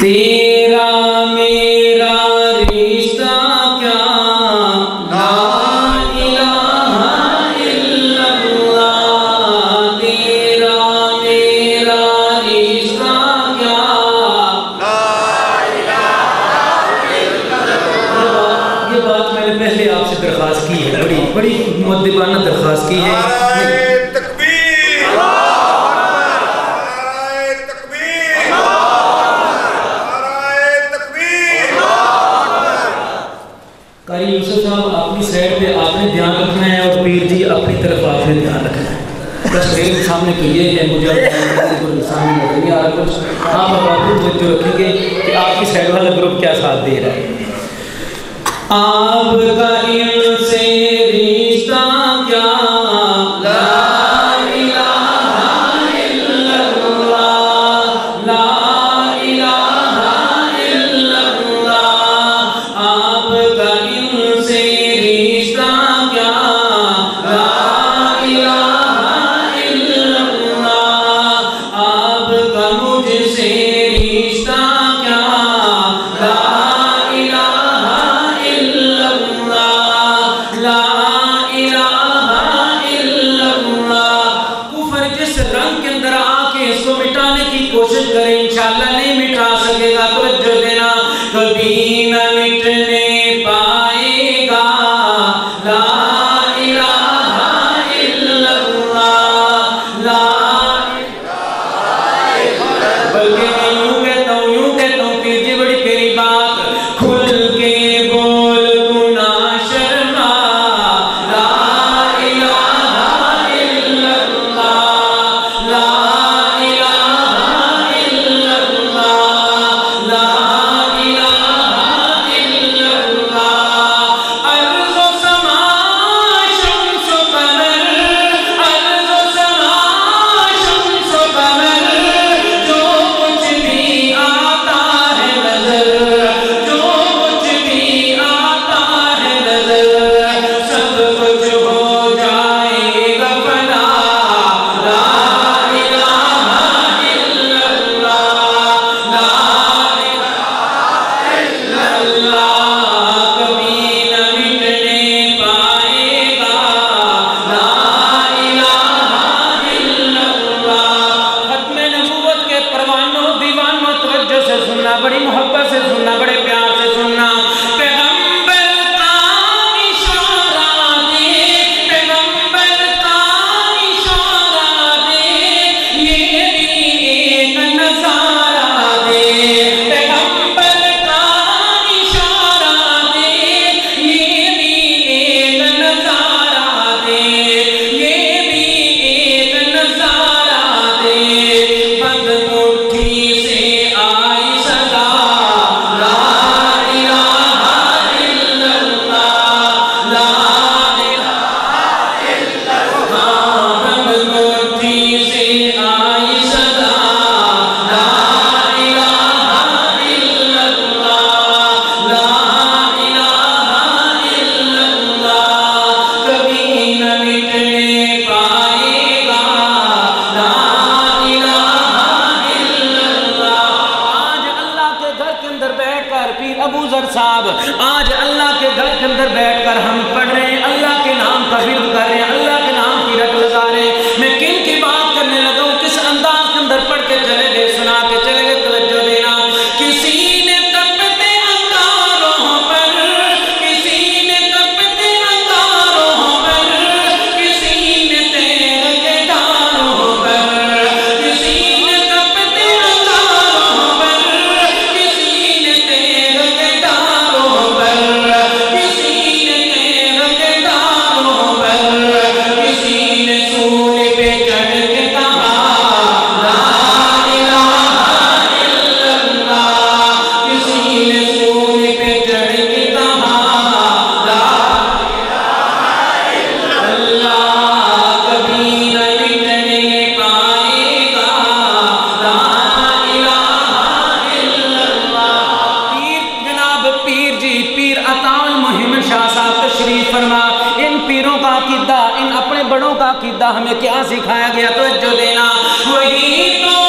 تیرا میرا رشتہ کیا لا الہ الا اللہ، تیرا میرا رشتہ کیا لا الہ الا اللہ۔ یہ بات میں نے پہلے آپ سے درخواست کی ہے، بڑی مؤدبانہ درخواست کی ہے۔ قاری یوسف صاحب اپنی سائڈ پہ آپ نے دھیان رکھنا ہے اور پیر جی اپنی طرف آپ نے دھیان رکھنا ہے۔ بس میرے سامنے تو یہ ہے، مجھے سامنے رکھیں گے اور کچھ آپ خود توجہ رکھیں گے کہ آپ کی سائڈ والا گروپ کیا ساتھ دے رہا ہے۔ آپ کا ان سے رشتہ کیا لا کوشش کریں، انشاءاللہ نہیں مٹا سکے گا۔ توجہ دینا، کبھی نہ مٹنے پائے گا لا الہ الا اللہ، لا بلکہ میں یوں کہتا ہوں پیر جی بڑی پیری بات، کھل کے بول تو نہ شرما لا الہ الا اللہ، لا بڑی محبت سے سننا، بڑے پیار سے سننا۔ پیغمبر کا اشارہ دے، پیغمبر کا اشارہ دے، یہ بھی ایک نظارہ دے، پیغمبر کا اشارہ دے، یہ بھی ایک نظارہ دے، یہ بھی ایک نظارہ دے، بند مٹھی سے صاحب آج اللہ کے گھر کے اندر بیٹھ کر ہم پڑھ رہے ہیں، اللہ کے نام کا ورد کر رہے ہیں، اللہ کے نام کی رٹ لگا رہے ہیں۔ میں کن کی بات کرنے لگا ہوں، کس انداز کے اندر پڑھ کے چلے گئے، سنا کے چلے گئے، توجہ دینا۔ کسی نے تپتے انگاروں پر، کسی نے تپتے انگاروں پر، کسی نے تیر کے ڈاروں پر، کسی نے تپتے انگاروں پر، کسی نے تیر کے ڈاروں پر، کسی نے تیر کے ڈاروں پر، کسی نے سول پہ چڑھ کے کہا لا الہ الا اللہ، کسی نے سول پہ چڑھ کے کہا لا الہ الا اللہ، کبھی نہ مٹنے پائے گا لا الہ الا اللہ۔ پیر جناب پیر جی پیر عطا المحمد شاہ صاحب تشریف فرما، ان پیروں کا عقیدہ، ان اپنے بڑوں کا عقیدہ ہمیں کیا سکھایا گیا، توجہ دینا۔ وہی تو